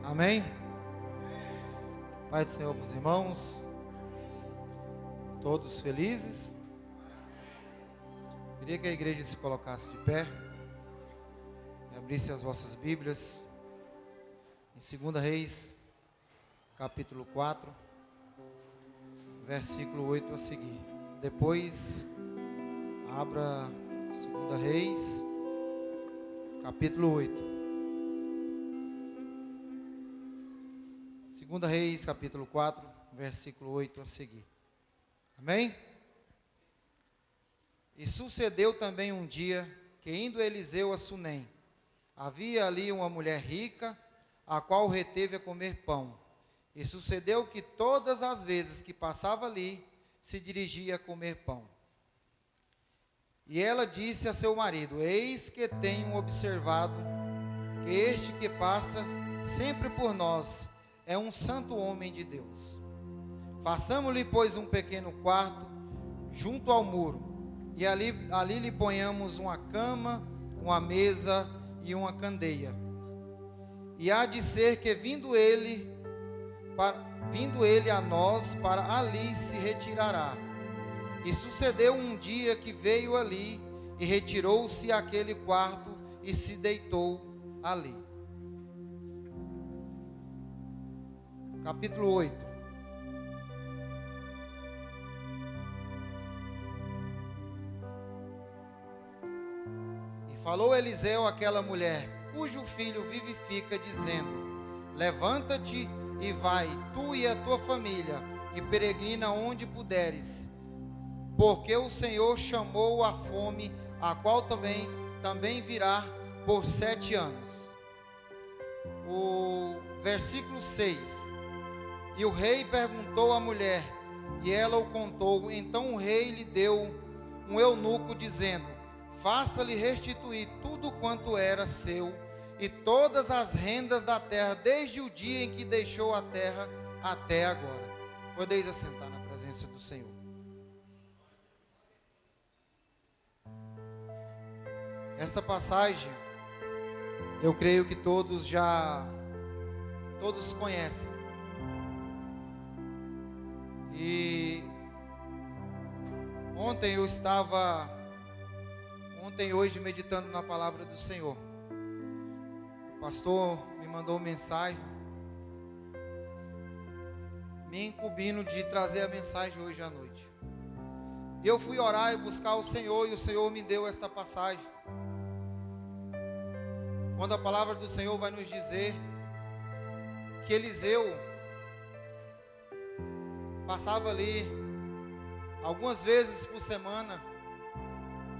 Amém? Pai do Senhor, meus irmãos, todos felizes? Queria que a igreja se colocasse de pé e abrisse as vossas Bíblias em 2 Reis, capítulo 4, versículo 8 a seguir. Depois, abra 2 Reis, capítulo 8. 2 Reis, capítulo 4, versículo 8 a seguir. Amém? E sucedeu também um dia que, indo Eliseu a Sunem, havia ali uma mulher rica, a qual reteve a comer pão. E sucedeu que todas as vezes que passava ali, se dirigia a comer pão. E ela disse a seu marido: eis que tenho observado que este que passa sempre por nós é um santo homem de Deus. Façamos-lhe, pois, um pequeno quarto junto ao muro, e ali lhe ponhamos uma cama, uma mesa e uma candeia. E há de ser que vindo ele a nós, para ali se retirará. E sucedeu um dia que veio ali e retirou-se àquele quarto e se deitou ali. Capítulo 8. E falou Eliseu àquela mulher, cujo filho vivifica, dizendo: levanta-te e vai, tu e a tua família, e peregrina onde puderes, porque o Senhor chamou a fome, a qual também virá por 7 anos. O versículo 6. E o rei perguntou à mulher, e ela o contou. Então o rei lhe deu um eunuco, dizendo: faça-lhe restituir tudo quanto era seu, e todas as rendas da terra, desde o dia em que deixou a terra até agora. Podeis assentar na presença do Senhor. Esta passagem, eu creio que todos conhecem. E ontem e hoje meditando na palavra do Senhor. O pastor me mandou mensagem, me incumbindo de trazer a mensagem hoje à noite. E eu fui orar e buscar o Senhor, e o Senhor me deu esta passagem. Quando a palavra do Senhor vai nos dizer que Eliseu passava ali algumas vezes por semana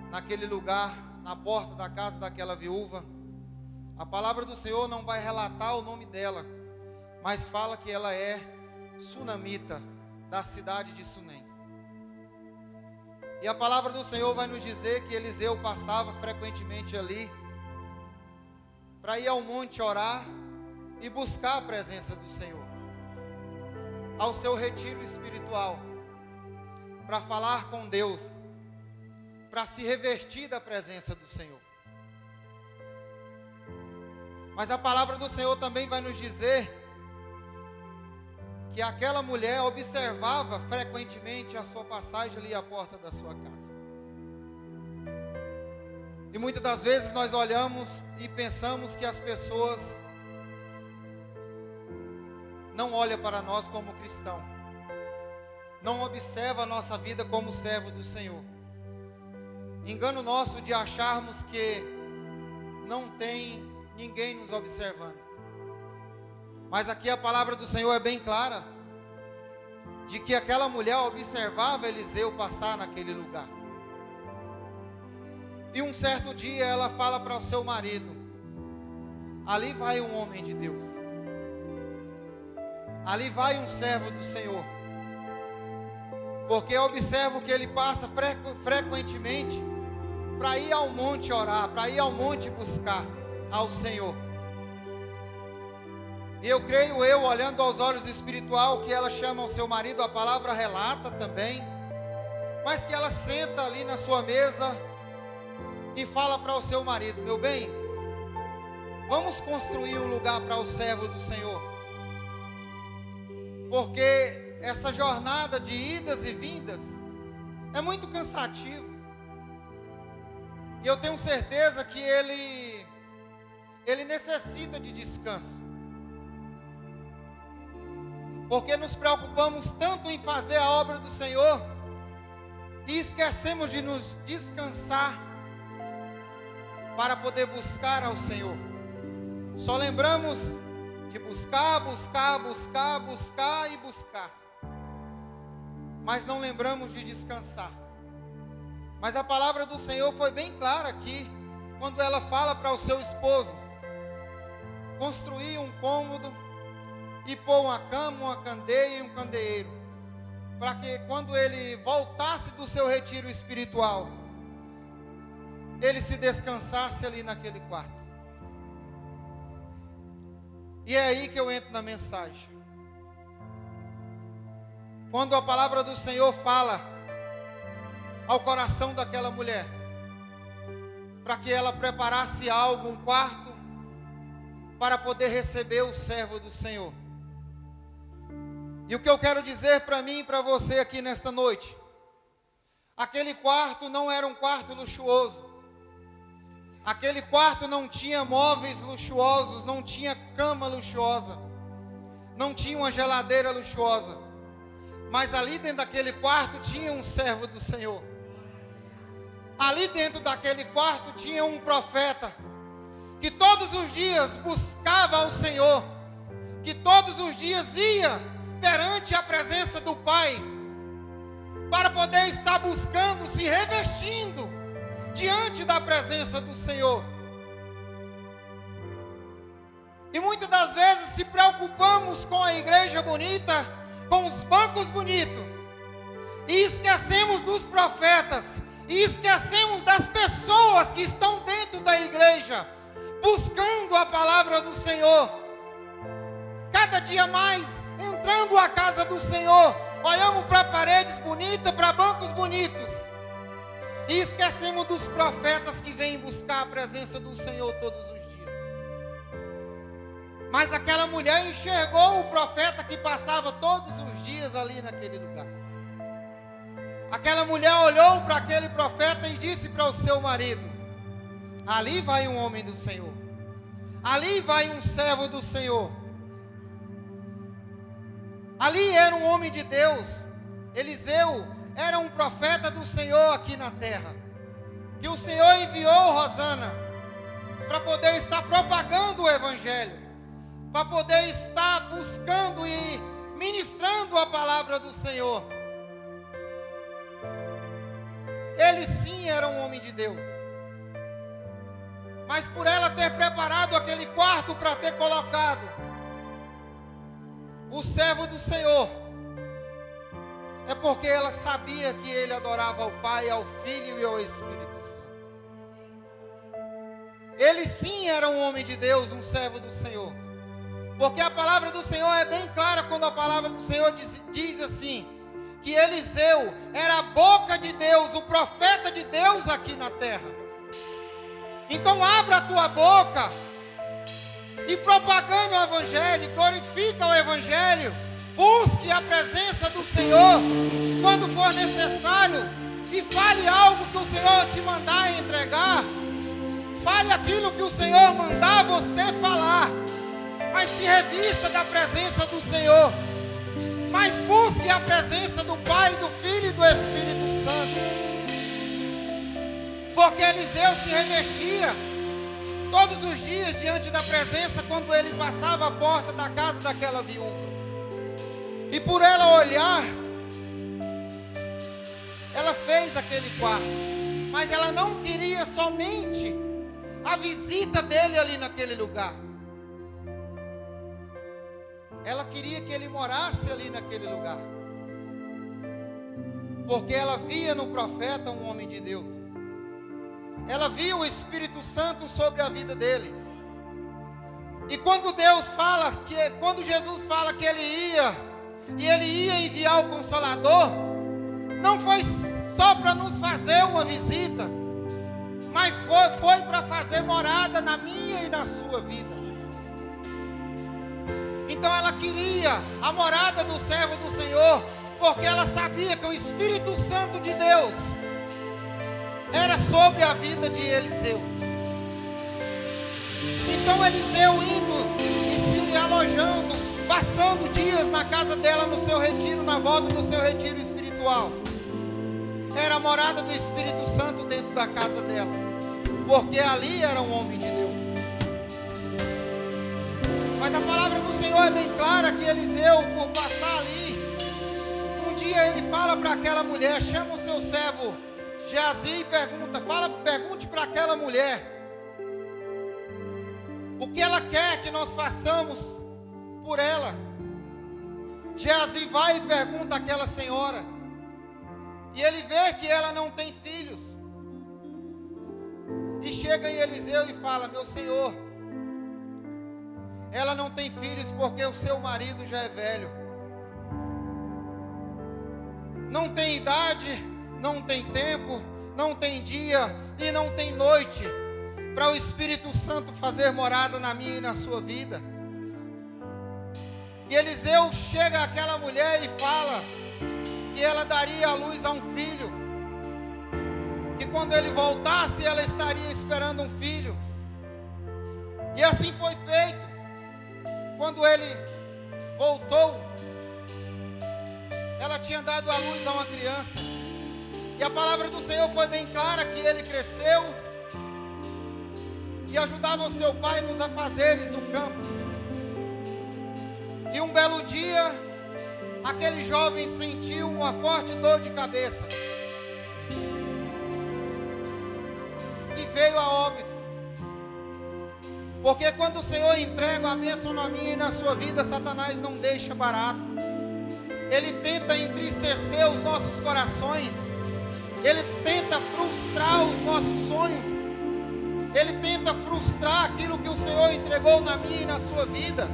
naquele lugar, na porta da casa daquela viúva. A palavra do Senhor não vai relatar o nome dela, mas fala que ela é sunamita, da cidade de Sunem. E a palavra do Senhor vai nos dizer que Eliseu passava frequentemente ali para ir ao monte orar e buscar a presença do Senhor, ao seu retiro espiritual, para falar com Deus, para se revestir da presença do Senhor. Mas a palavra do Senhor também vai nos dizer que aquela mulher observava frequentemente a sua passagem ali à porta da sua casa. E muitas das vezes nós olhamos e pensamos que as pessoas não olham para nós como cristão, não observa a nossa vida como servo do Senhor. Engano nosso de acharmos que não tem ninguém nos observando. Mas aqui a palavra do Senhor é bem clara, de que aquela mulher observava Eliseu passar naquele lugar. E um certo dia ela fala para o seu marido: ali vai um homem de Deus, ali vai um servo do Senhor, porque eu observo que ele passa frequentemente para ir ao monte orar, para ir ao monte buscar ao Senhor. E eu creio, olhando aos olhos espiritual, que ela chama o seu marido, a palavra relata também, mas que ela senta ali na sua mesa e fala para o seu marido: meu bem, Vamos construir um lugar para o servo do Senhor. Porque essa jornada de idas e vindas é muito cansativo. E eu tenho certeza que ele necessita de descanso. Porque nos preocupamos tanto em fazer a obra do Senhor e esquecemos de nos descansar para poder buscar ao Senhor. Só lembramos de buscar e buscar. Mas não lembramos de descansar. Mas a palavra do Senhor foi bem clara aqui, quando ela fala para o seu esposo construir um cômodo e pôr uma cama, uma candeia e um candeeiro, para que quando ele voltasse do seu retiro espiritual, ele se descansasse ali naquele quarto. E é aí que eu entro na mensagem. Quando a palavra do Senhor fala ao coração daquela mulher, para que ela preparasse algo, um quarto, para poder receber o servo do Senhor. E o que eu quero dizer para mim e para você aqui nesta noite, aquele quarto não era um quarto luxuoso. Aquele quarto não tinha móveis luxuosos, não tinha cama luxuosa, não tinha uma geladeira luxuosa. Mas ali dentro daquele quarto tinha um servo do Senhor. Ali dentro daquele quarto tinha um profeta, que todos os dias buscava ao Senhor, que todos os dias ia perante a presença do Pai, para poder estar buscando, se revestindo diante da presença do Senhor. E muitas das vezes se preocupamos com a igreja bonita, com os bancos bonitos, e esquecemos dos profetas, e esquecemos das pessoas que estão dentro da igreja, buscando a palavra do Senhor. Cada dia mais, entrando à casa do Senhor, olhamos para paredes bonitas, para bancos bonitos, e esquecemos dos profetas que vêm buscar a presença do Senhor todos os dias. Mas aquela mulher enxergou o profeta que passava todos os dias ali naquele lugar. Aquela mulher olhou para aquele profeta e disse para o seu marido: ali vai um homem do Senhor, ali vai um servo do Senhor. Ali era um homem de Deus. Eliseu era um profeta do Senhor aqui na terra, que o Senhor enviou Rosana para poder estar propagando o Evangelho, para poder estar buscando e ministrando a palavra do Senhor. Ele sim era um homem de Deus, mas por ela ter preparado aquele quarto para ter colocado o servo do Senhor, é porque ela sabia que ele adorava ao Pai, ao Filho e ao Espírito Santo. Ele sim era um homem de Deus, um servo do Senhor. Porque a palavra do Senhor é bem clara quando a palavra do Senhor diz assim, que Eliseu era a boca de Deus, o profeta de Deus aqui na terra. Então abra a tua boca e propagando o Evangelho, glorifica o Evangelho, busque a presença do Senhor quando for necessário e fale algo que o Senhor te mandar entregar. Fale aquilo que o Senhor mandar você falar, mas se revista da presença do Senhor, mas busque a presença do Pai, do Filho e do Espírito Santo. Porque Eliseu se revestia todos os dias diante da presença quando ele passava a porta da casa daquela viúva. E por ela olhar, ela fez aquele quarto, mas ela não queria somente a visita dele ali naquele lugar. Ela queria que ele morasse ali naquele lugar, porque ela via no profeta um homem de Deus. Ela via o Espírito Santo sobre a vida dele. E quando quando Jesus fala que ele ia enviar o Consolador, não foi só para nos fazer uma visita, mas foi para fazer morada na minha e na sua vida. Então ela queria a morada do servo do Senhor, porque ela sabia que o Espírito Santo de Deus era sobre a vida de Eliseu. Então Eliseu indo e se alojando, passando dias na casa dela, no seu retiro, na volta do seu retiro espiritual. Era a morada do Espírito Santo dentro da casa dela, porque ali era um homem de Deus. Mas a palavra do Senhor é bem clara que Eliseu, por passar ali, um dia ele fala para aquela mulher, chama o seu servo Geazi e pergunte para aquela mulher o que ela quer que nós façamos por ela. Geazi vai e pergunta àquela senhora, e ele vê que ela não tem filhos, e chega em Eliseu e fala: meu senhor, ela não tem filhos porque o seu marido já é velho, não tem idade, não tem tempo, não tem dia e não tem noite para o Espírito Santo fazer morada na minha e na sua vida. E Eliseu chega àquela mulher e fala que ela daria à luz a um filho, que quando ele voltasse ela estaria esperando um filho. E assim foi feito. Quando ele voltou, ela tinha dado à luz a uma criança. E a palavra do Senhor foi bem clara que ele cresceu e ajudava o seu pai nos afazeres do campo. E um belo dia, aquele jovem sentiu uma forte dor de cabeça e veio a óbito. Porque quando o Senhor entrega a bênção na minha e na sua vida, Satanás não deixa barato. Ele tenta entristecer os nossos corações, ele tenta frustrar os nossos sonhos, ele tenta frustrar aquilo que o Senhor entregou na minha e na sua vida.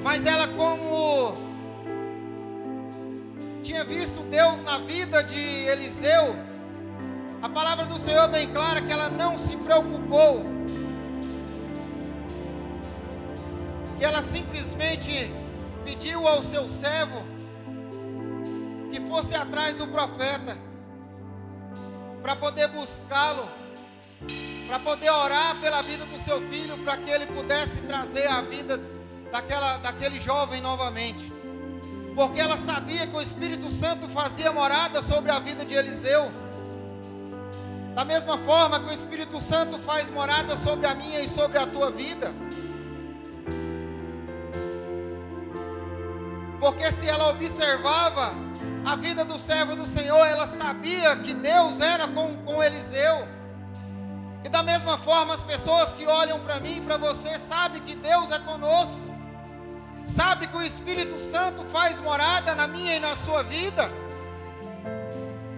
Mas ela, como tinha visto Deus na vida de Eliseu, a palavra do Senhor é bem clara que ela não se preocupou, que ela simplesmente pediu ao seu servo que fosse atrás do profeta para poder buscá-lo, para poder orar pela vida do seu filho, para que ele pudesse trazer a vida daquele jovem novamente. Porque ela sabia que o Espírito Santo fazia morada sobre a vida de Eliseu, da mesma forma que o Espírito Santo faz morada sobre a minha e sobre a tua vida. Porque se ela observava a vida do servo do Senhor, ela sabia que Deus era com Eliseu. E da mesma forma, as pessoas que olham para mim e para você sabem que Deus é conosco, sabe que o Espírito Santo faz morada na minha e na sua vida.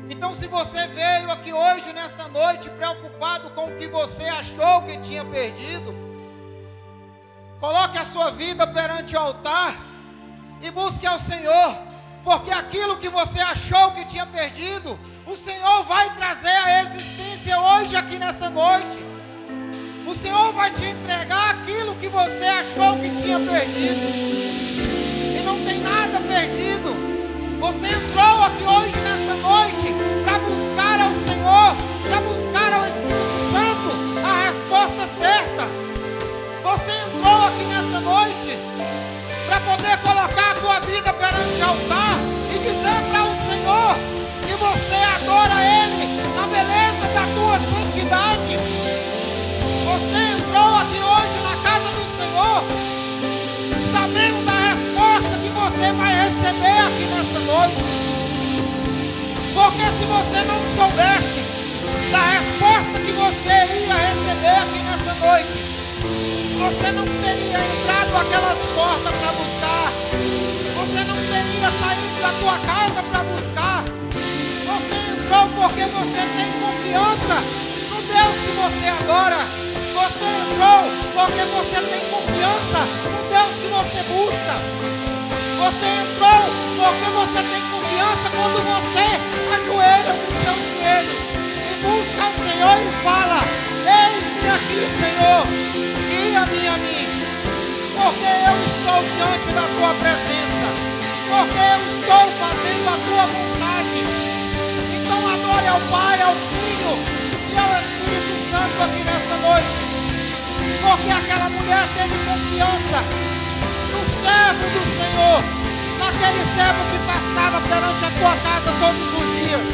Então, se você veio aqui hoje, nesta noite, preocupado com o que você achou que tinha perdido, coloque a sua vida perante o altar e busque ao Senhor, porque aquilo que você achou que tinha perdido, o Senhor vai trazer à existência hoje aqui nesta noite. O Senhor vai te entregar aquilo que você achou que tinha perdido, e não tem nada perdido. Você entrou aqui hoje nesta noite para buscar ao Senhor, para buscar ao Espírito Santo a resposta certa. Você entrou aqui nesta noite para poder colocar a tua vida perante o altar e dizer para o Senhor que você adora Ele na beleza da tua santidade. Você entrou aqui hoje na casa do Senhor sabendo da resposta que você vai receber aqui nesta noite. Porque se você não soubesse da resposta que você iria receber aqui nesta noite, você não teria entrado aquelas portas para buscar, você não teria saído da tua casa para buscar. Você entrou porque você tem confiança no Deus que você adora. Você entrou porque você tem confiança no Deus que você busca. Você entrou porque você tem confiança quando você ajoelha nos seus joelhos e busca ao Senhor e fala: eis-me aqui, Senhor, guia-me a mim, porque eu estou diante da tua presença, porque eu estou fazendo a tua vontade. Então adore ao Pai, ao Filho e ao Espírito Santo aqui nesta noite, porque aquela mulher teve confiança no servo do Senhor, naquele servo que passava perante a tua casa todos os dias.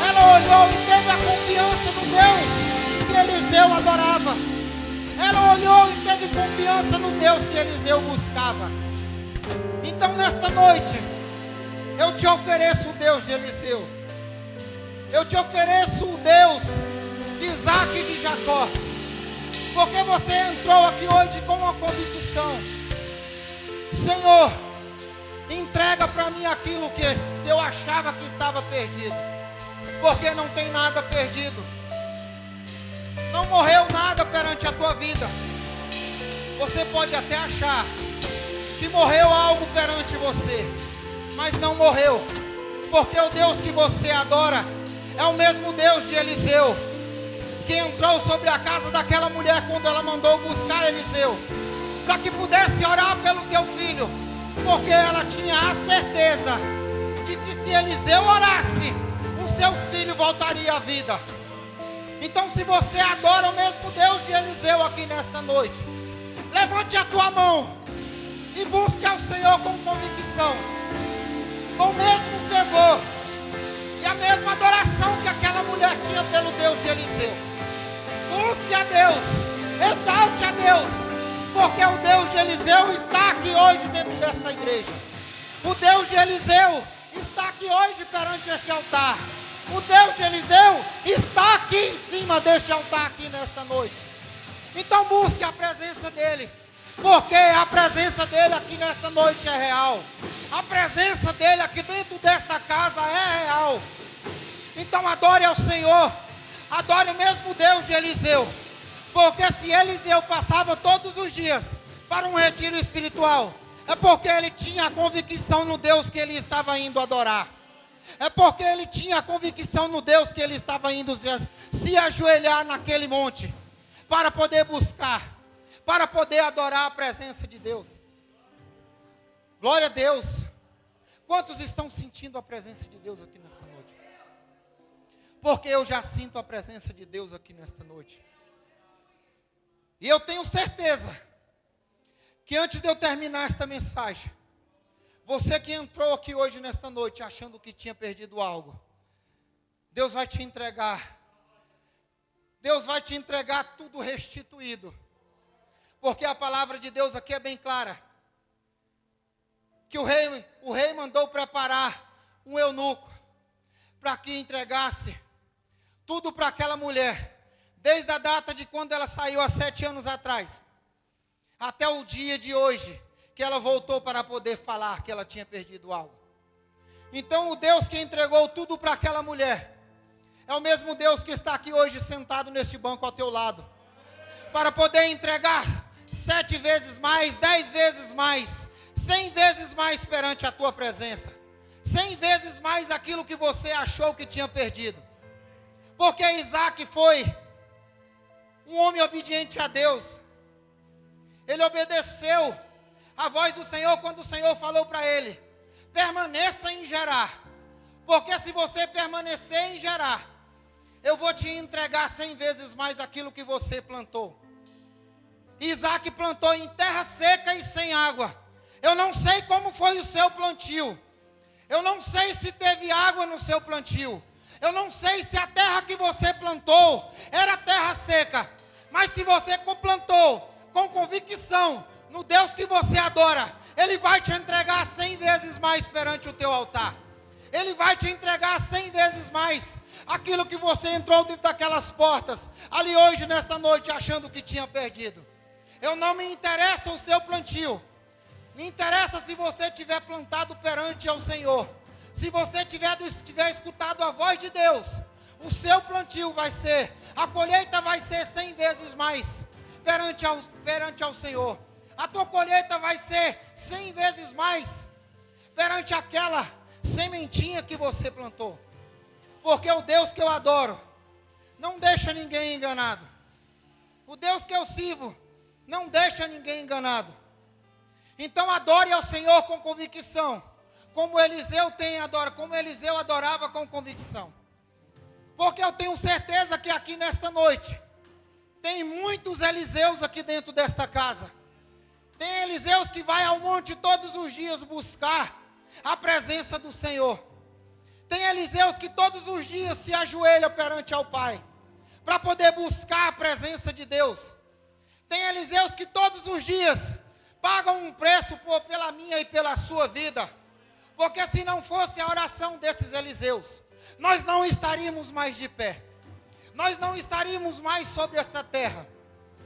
Ela olhou e teve a confiança no Deus que Eliseu adorava. Ela olhou e teve confiança no Deus que Eliseu buscava. Então nesta noite, eu te ofereço o Deus de Eliseu. Eu te ofereço o Deus de Isaac e de Jacó. Porque você entrou aqui hoje com uma convicção: Senhor, entrega para mim aquilo que eu achava que estava perdido. Porque não tem nada perdido. Não morreu nada perante a tua vida. Você pode até achar que morreu algo perante você, mas não morreu. Porque o Deus que você adora é o mesmo Deus de Eliseu, que entrou sobre a casa daquela mulher quando ela mandou buscar Eliseu, para que pudesse orar pelo teu filho, porque ela tinha a certeza de que se Eliseu orasse, o seu filho voltaria à vida. Então, se você adora o mesmo Deus de Eliseu aqui nesta noite, levante a tua mão e busque ao Senhor com convicção, com o mesmo fervor e a mesma adoração que aquela mulher tinha pelo Deus de Eliseu. Busque a Deus, exalte a Deus, porque o Deus de Eliseu está aqui hoje dentro desta igreja. O Deus de Eliseu está aqui hoje perante este altar. O Deus de Eliseu está aqui em cima deste altar aqui nesta noite. Então busque a presença dele, porque a presença dele aqui nesta noite é real. A presença dele aqui dentro desta casa é real. Então adore ao Senhor, adore o mesmo Deus de Eliseu, porque se Eliseu passava todos os dias para um retiro espiritual, é porque ele tinha a convicção no Deus que ele estava indo adorar. É porque ele tinha a convicção no Deus que ele estava indo se ajoelhar naquele monte, para poder buscar, para poder adorar a presença de Deus. Glória a Deus. Quantos estão sentindo a presença de Deus aqui nesta noite? Porque eu já sinto a presença de Deus aqui nesta noite. E eu tenho certeza que antes de eu terminar esta mensagem, você que entrou aqui hoje nesta noite achando que tinha perdido algo, Deus vai te entregar. Deus vai te entregar tudo restituído. Porque a palavra de Deus aqui é bem clara. Que o rei mandou preparar um eunuco para que entregasse tudo para aquela mulher, desde a data de quando ela saiu há 7 anos atrás, até o dia de hoje, que ela voltou para poder falar que ela tinha perdido algo. Então o Deus que entregou tudo para aquela mulher, é o mesmo Deus que está aqui hoje sentado neste banco ao teu lado, para poder entregar 7 vezes mais, 10 vezes mais, 100 vezes mais perante a tua presença, 100 vezes mais aquilo que você achou que tinha perdido. Porque Isaac foi um homem obediente a Deus. Ele obedeceu a voz do Senhor quando o Senhor falou para ele: permaneça em Gerar, porque se você permanecer em Gerar, eu vou te entregar 100 vezes mais aquilo que você plantou. Isaac plantou em terra seca e sem água. Eu não sei como foi o seu plantio, eu não sei se teve água no seu plantio, eu não sei se a terra que você plantou era terra seca, mas se você plantou com convicção no Deus que você adora, Ele vai te entregar 100 vezes mais perante o teu altar. Ele vai te entregar 100 vezes mais aquilo que você entrou dentro daquelas portas, ali hoje, nesta noite, achando que tinha perdido. Eu não me interessa o seu plantio, me interessa se você tiver plantado perante ao Senhor. Se você tiver escutado a voz de Deus, o seu plantio vai ser, a colheita vai ser 100 vezes mais perante ao Senhor. A tua colheita vai ser 100 vezes mais perante aquela sementinha que você plantou. Porque o Deus que eu adoro não deixa ninguém enganado. O Deus que eu sirvo não deixa ninguém enganado. Então adore ao Senhor com convicção, como Eliseu como Eliseu adorava com convicção. Porque eu tenho certeza que aqui nesta noite tem muitos Eliseus aqui dentro desta casa. Tem Eliseus que vai ao monte todos os dias buscar a presença do Senhor. Tem Eliseus que todos os dias se ajoelham perante ao Pai, para poder buscar a presença de Deus. Tem Eliseus que todos os dias pagam um preço pela minha e pela sua vida. Porque se não fosse a oração desses Eliseus, nós não estaríamos mais de pé. Nós não estaríamos mais sobre esta terra.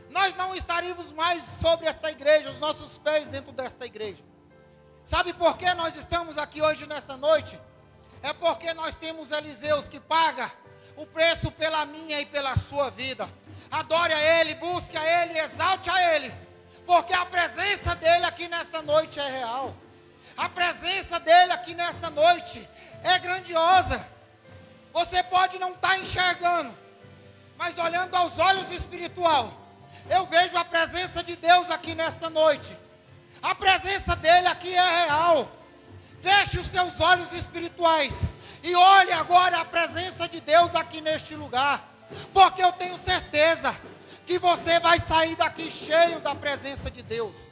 Nós não estaríamos mais sobre esta igreja, os nossos pés dentro desta igreja. Sabe por que nós estamos aqui hoje nesta noite? É porque nós temos Eliseus que pagam o preço pela minha e pela sua vida. Adore a Ele, busque a Ele, exalte a Ele. Porque a presença dEle aqui nesta noite é real. A presença dEle aqui nesta noite é grandiosa. Você pode não estar enxergando, mas olhando aos olhos espiritual, eu vejo a presença de Deus aqui nesta noite. A presença dEle aqui é real. Feche os seus olhos espirituais e olhe agora a presença de Deus aqui neste lugar. Porque eu tenho certeza que você vai sair daqui cheio da presença de Deus.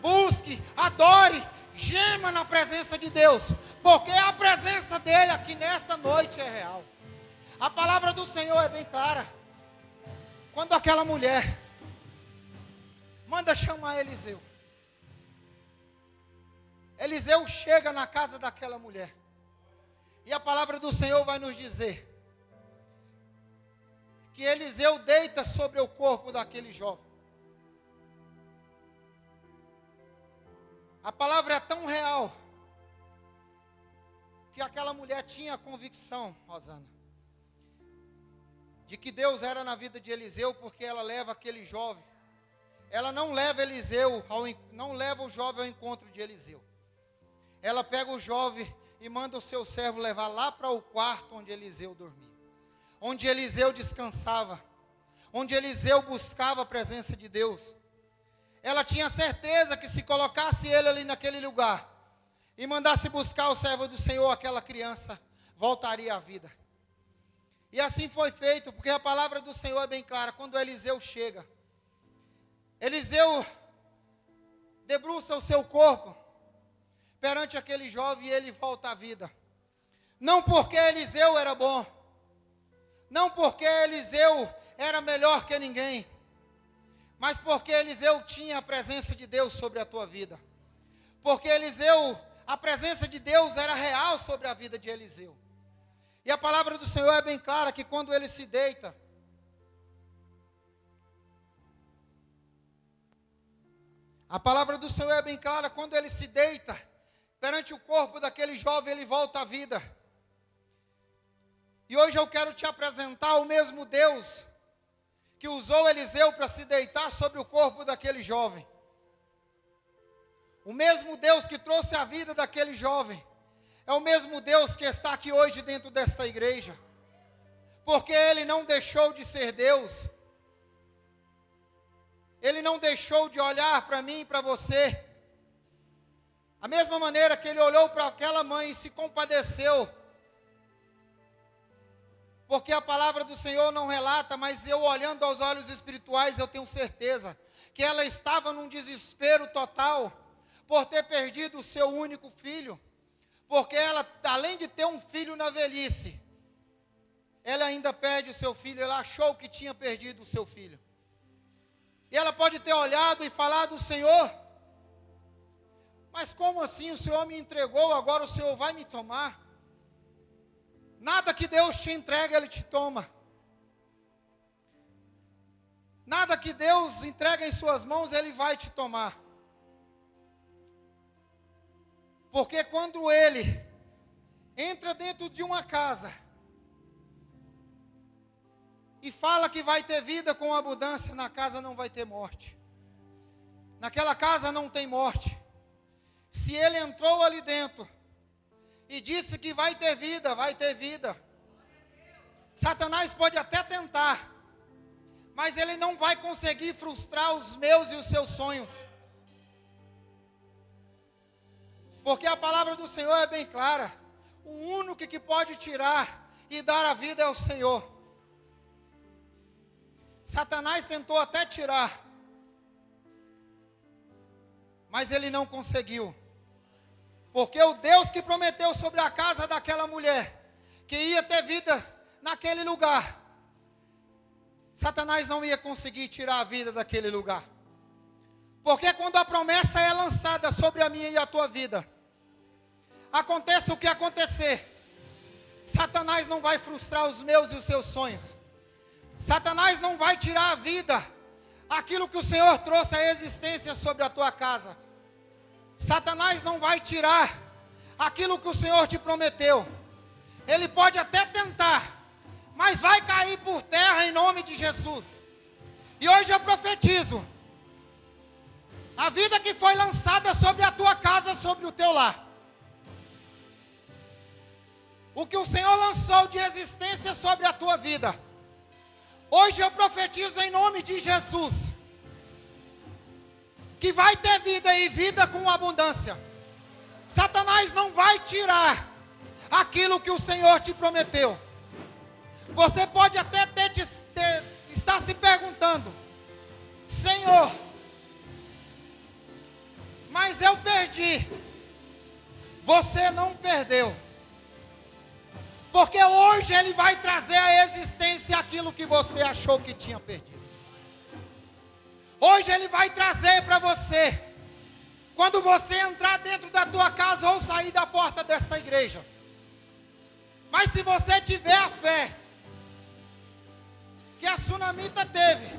Busque, adore, gema na presença de Deus. Porque a presença dEle aqui nesta noite é real. A palavra do Senhor é bem clara. Quando aquela mulher manda chamar Eliseu, Eliseu chega na casa daquela mulher. E a palavra do Senhor vai nos dizer que Eliseu deita sobre o corpo daquele jovem. A palavra é tão real que aquela mulher tinha a convicção, Rosana, de que Deus era na vida de Eliseu, porque ela leva aquele jovem. Ela não leva não leva o jovem ao encontro de Eliseu. Ela pega o jovem e manda o seu servo levar lá para o quarto onde Eliseu dormia. Onde Eliseu descansava. Onde Eliseu buscava a presença de Deus. Ela tinha certeza que se colocasse ele ali naquele lugar e mandasse buscar o servo do Senhor, aquela criança voltaria à vida. E assim foi feito, porque a palavra do Senhor é bem clara. Quando Eliseu chega, Eliseu debruça o seu corpo perante aquele jovem e ele volta à vida. Não porque Eliseu era bom, não porque Eliseu era melhor que ninguém, mas porque Eliseu tinha a presença de Deus sobre a tua vida. Porque a presença de Deus era real sobre a vida de Eliseu. E a palavra do Senhor é bem clara que quando ele se deita, a palavra do Senhor é bem clara, quando ele se deita perante o corpo daquele jovem, ele volta à vida. E hoje eu quero te apresentar o mesmo Deus que usou Eliseu para se deitar sobre o corpo daquele jovem. O mesmo Deus que trouxe a vida daquele jovem é o mesmo Deus que está aqui hoje dentro desta igreja. Porque Ele não deixou de ser Deus. Ele não deixou de olhar para mim e para você. A mesma maneira que Ele olhou para aquela mãe e se compadeceu. Porque a palavra do Senhor não relata, mas eu olhando aos olhos espirituais, eu tenho certeza que ela estava num desespero total por ter perdido o seu único filho. Porque ela, além de ter um filho na velhice, ela ainda perde o seu filho. Ela achou que tinha perdido o seu filho. E ela pode ter olhado e falado: Senhor, mas como assim o Senhor me entregou, agora o Senhor vai me tomar? Nada que Deus te entrega, Ele te toma. Nada que Deus entrega em suas mãos, Ele vai te tomar. Porque quando Ele entra dentro de uma casa e fala que vai ter vida com abundância, na casa não vai ter morte. Naquela casa não tem morte. Se Ele entrou ali dentro e disse que vai ter vida, vai ter vida. Satanás pode até tentar, mas ele não vai conseguir frustrar os meus e os seus sonhos. Porque a palavra do Senhor é bem clara. O único que pode tirar e dar a vida é o Senhor. Satanás tentou até tirar, mas ele não conseguiu. Porque o Deus que prometeu sobre a casa daquela mulher, que ia ter vida naquele lugar, Satanás não ia conseguir tirar a vida daquele lugar. Porque quando a promessa é lançada sobre a minha e a tua vida, aconteça o que acontecer, Satanás não vai frustrar os meus e os seus sonhos. Satanás não vai tirar a vida, aquilo que o Senhor trouxe à existência sobre a tua casa. Satanás não vai tirar aquilo que o Senhor te prometeu. Ele pode até tentar, mas vai cair por terra em nome de Jesus. E hoje eu profetizo, a vida que foi lançada sobre a tua casa, sobre o teu lar, o que o Senhor lançou de existência sobre a tua vida, hoje eu profetizo em nome de Jesus, que vai ter vida e vida com abundância. Satanás não vai tirar aquilo que o Senhor te prometeu. Você pode até estar se perguntando: Senhor, mas eu perdi. Você não perdeu. Porque hoje Ele vai trazer à existência aquilo que você achou que tinha perdido. Hoje Ele vai trazer para você, quando você entrar dentro da tua casa ou sair da porta desta igreja. Mas se você tiver a fé que a sunamita teve,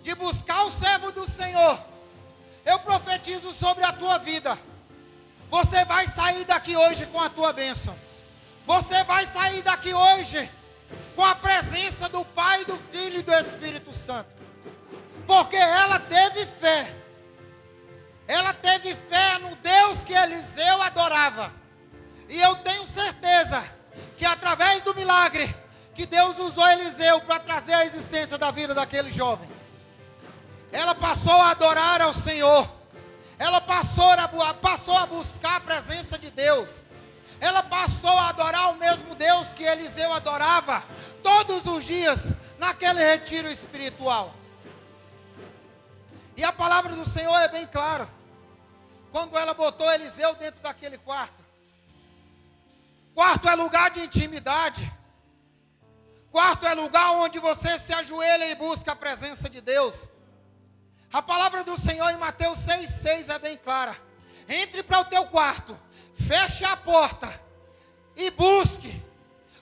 de buscar o servo do Senhor, eu profetizo sobre a tua vida. Você vai sair daqui hoje com a tua bênção. Você vai sair daqui hoje com a presença do Pai, do Filho e do Espírito Santo. Porque ela teve fé. Ela teve fé no Deus que Eliseu adorava. E eu tenho certeza que através do milagre que Deus usou Eliseu para trazer a existência da vida daquele jovem, ela passou a adorar ao Senhor. Ela passou a buscar a presença de Deus. Ela passou a adorar o mesmo Deus que Eliseu adorava todos os dias naquele retiro espiritual. E a palavra do Senhor é bem clara. Quando ela botou Eliseu dentro daquele quarto. Quarto é lugar de intimidade. Quarto é lugar onde você se ajoelha e busca a presença de Deus. A palavra do Senhor em Mateus 6,6 é bem clara. Entre para o teu quarto, feche a porta e busque,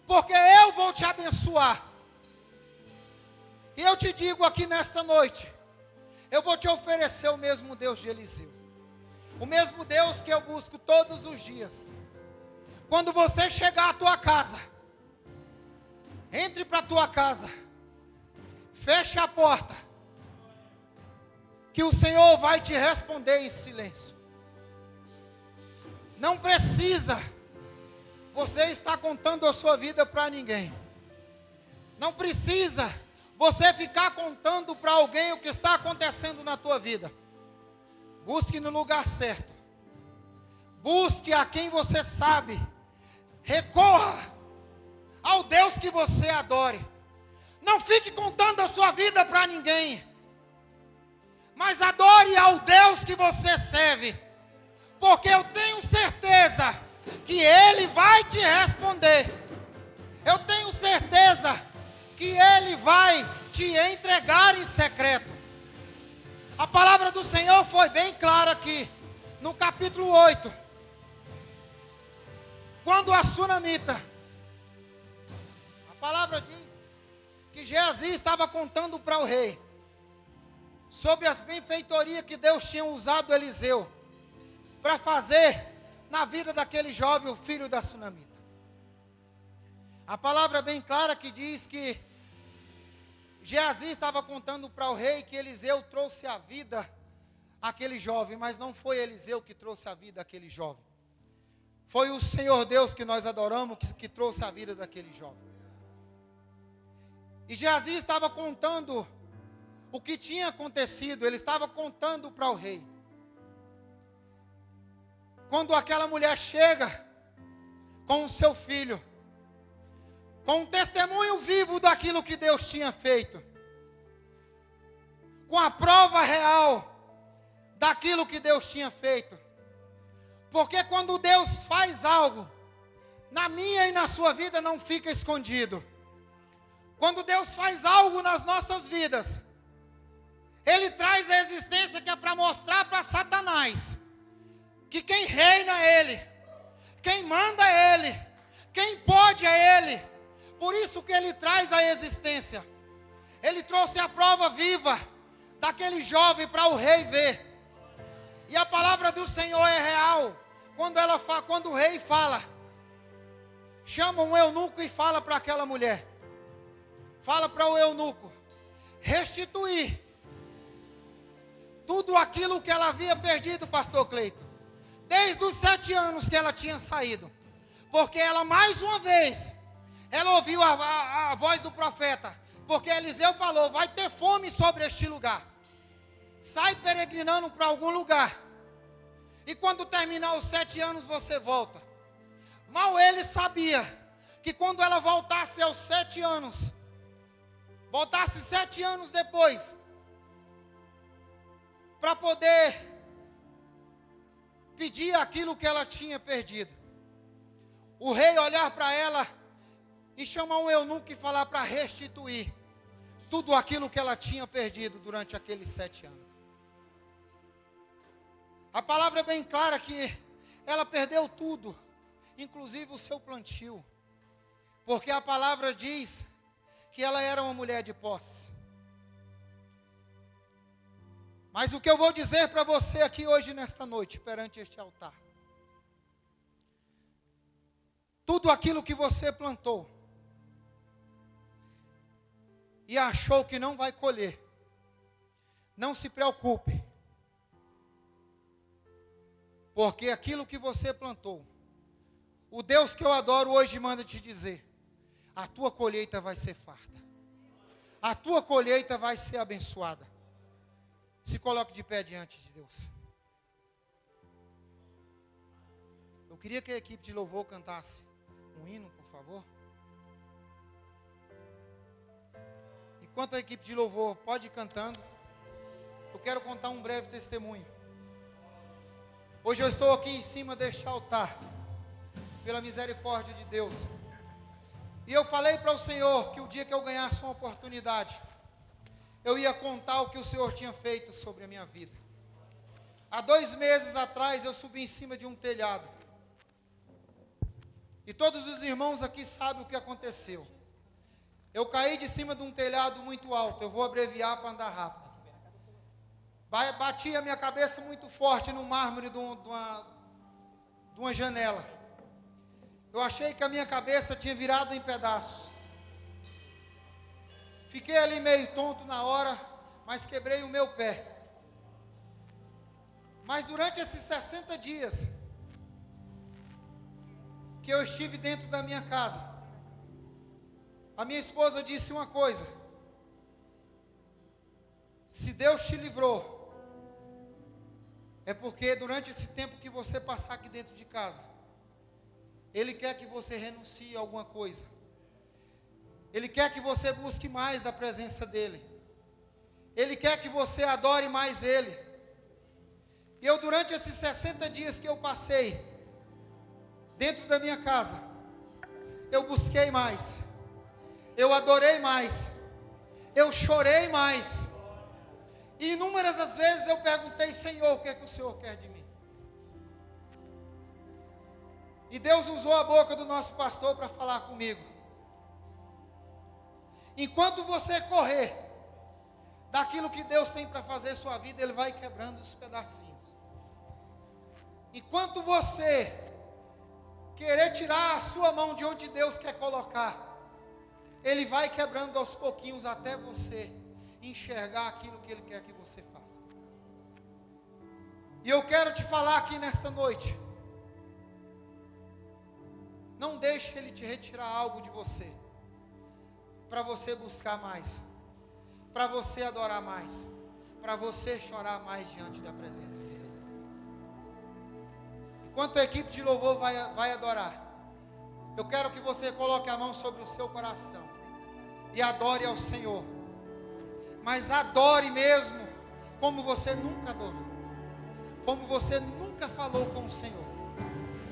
porque eu vou te abençoar. E eu te digo aqui nesta noite, eu vou te oferecer o mesmo Deus de Eliseu. O mesmo Deus que eu busco todos os dias. Quando você chegar à tua casa, entre para a tua casa, feche a porta, que o Senhor vai te responder em silêncio. Não precisa você estar contando a sua vida para ninguém. Não precisa você ficar contando para alguém o que está acontecendo na tua vida. Busque no lugar certo. Busque a quem você sabe. Recorra ao Deus que você adore. Não fique contando a sua vida para ninguém. Mas adore ao Deus que você serve. Porque eu tenho certeza que Ele vai te responder. Eu tenho certeza que Ele vai te entregar em secreto. A palavra do Senhor foi bem clara aqui, no capítulo 8. Quando a sunamita, a palavra diz que Geazi estava contando para o rei sobre as benfeitorias que Deus tinha usado Eliseu para fazer na vida daquele jovem, o filho da sunamita. A palavra é bem clara que diz que Geazi estava contando para o rei que Eliseu trouxe a vida àquele jovem, mas não foi Eliseu que trouxe a vida àquele jovem. Foi o Senhor Deus que nós adoramos que trouxe a vida daquele jovem. E Geazi estava contando o que tinha acontecido, ele estava contando para o rei. Quando aquela mulher chega com o seu filho, com um testemunho vivo daquilo que Deus tinha feito, com a prova real daquilo que Deus tinha feito. Porque quando Deus faz algo, na minha e na sua vida não fica escondido. Quando Deus faz algo nas nossas vidas, Ele traz a existência que é para mostrar para Satanás que quem reina é Ele, quem manda é Ele, quem pode é Ele. Por isso que Ele traz a existência. Ele trouxe a prova viva daquele jovem para o rei ver. E a palavra do Senhor é real. Quando o rei fala, chama um eunuco e fala para aquela mulher. Fala para o eunuco restituir tudo aquilo que ela havia perdido, pastor Cleito. Desde os 7 anos que ela tinha saído. Porque ela mais uma vez, ela ouviu a voz do profeta. Porque Eliseu falou, vai ter fome sobre este lugar. Sai peregrinando para algum lugar. E quando terminar os 7 anos você volta. Mal ele sabia que quando ela voltasse aos 7 anos, voltasse 7 anos depois, para poder pedir aquilo que ela tinha perdido. O rei olhar para ela e chamar um eunuco e falar para restituir tudo aquilo que ela tinha perdido durante aqueles 7 anos. A palavra é bem clara que ela perdeu tudo, inclusive o seu plantio. Porque a palavra diz que ela era uma mulher de posses. Mas o que eu vou dizer para você aqui hoje, nesta noite, perante este altar. Tudo aquilo que você plantou e achou que não vai colher, não se preocupe. Porque aquilo que você plantou, o Deus que eu adoro hoje manda te dizer, a tua colheita vai ser farta. A tua colheita vai ser abençoada. Se coloque de pé diante de Deus. Eu queria que a equipe de louvor cantasse um hino, por favor. Enquanto a equipe de louvor pode ir cantando, eu quero contar um breve testemunho. Hoje eu estou aqui em cima deste altar, pela misericórdia de Deus. E eu falei para o Senhor que o dia que eu ganhasse uma oportunidade, eu ia contar o que o Senhor tinha feito sobre a minha vida. Há 2 meses atrás eu subi em cima de um telhado. E todos os irmãos aqui sabem o que aconteceu. Eu caí de cima de um telhado muito alto, eu vou abreviar para andar rápido. Bati a minha cabeça muito forte no mármore de uma janela. Eu achei que a minha cabeça tinha virado em pedaços. Fiquei ali meio tonto na hora, mas quebrei o meu pé. Mas durante esses 60 dias que eu estive dentro da minha casa, a minha esposa disse uma coisa: se Deus te livrou, é porque durante esse tempo que você passar aqui dentro de casa, Ele quer que você renuncie a alguma coisa. Ele quer que você busque mais da presença dEle. Ele quer que você adore mais Ele. E eu, durante esses 60 dias que eu passei dentro da minha casa, eu busquei mais, eu adorei mais, eu chorei mais. E inúmeras as vezes eu perguntei: Senhor, o que é que o Senhor quer de mim? E Deus usou a boca do nosso pastor para falar comigo. Enquanto você correr daquilo que Deus tem para fazer em sua vida, Ele vai quebrando os pedacinhos. Enquanto você querer tirar a sua mão de onde Deus quer colocar, Ele vai quebrando aos pouquinhos até você enxergar aquilo que Ele quer que você faça. E eu quero te falar aqui nesta noite: não deixe Ele te retirar algo de você, para você buscar mais, para você adorar mais, para você chorar mais diante da presença de Deus. Enquanto a equipe de louvor vai adorar, eu quero que você coloque a mão sobre o seu coração e adore ao Senhor. Mas adore mesmo como você nunca adorou, como você nunca falou com o Senhor.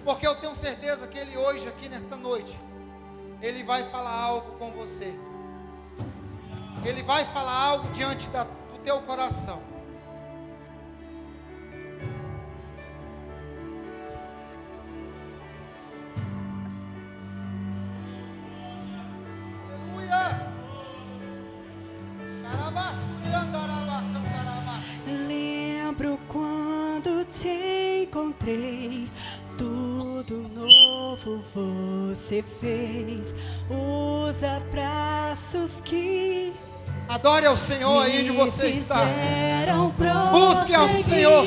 Porque eu tenho certeza que Ele hoje, aqui nesta noite, Ele vai falar algo com você. Ele vai falar algo diante do teu coração. Lembro quando te encontrei, tudo novo você fez. Os abraços que adore ao Senhor aí onde você está. Busque ao Senhor.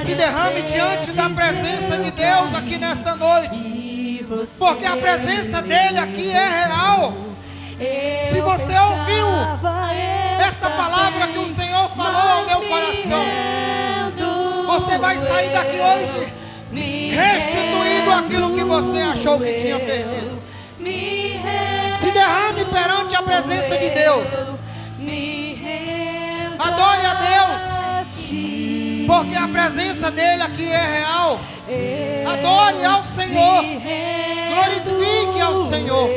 Se derrame diante da presença de Deus aqui nesta noite. Porque a presença dele aqui é real. Se você ouviu essa palavra que o Senhor falou ao meu coração, você vai sair daqui hoje restituindo aquilo que você achou que tinha perdido. Se derrame perante a presença de Deus. Adore a Deus, porque a presença dele aqui é real. Adore ao Senhor, glorifique ao Senhor.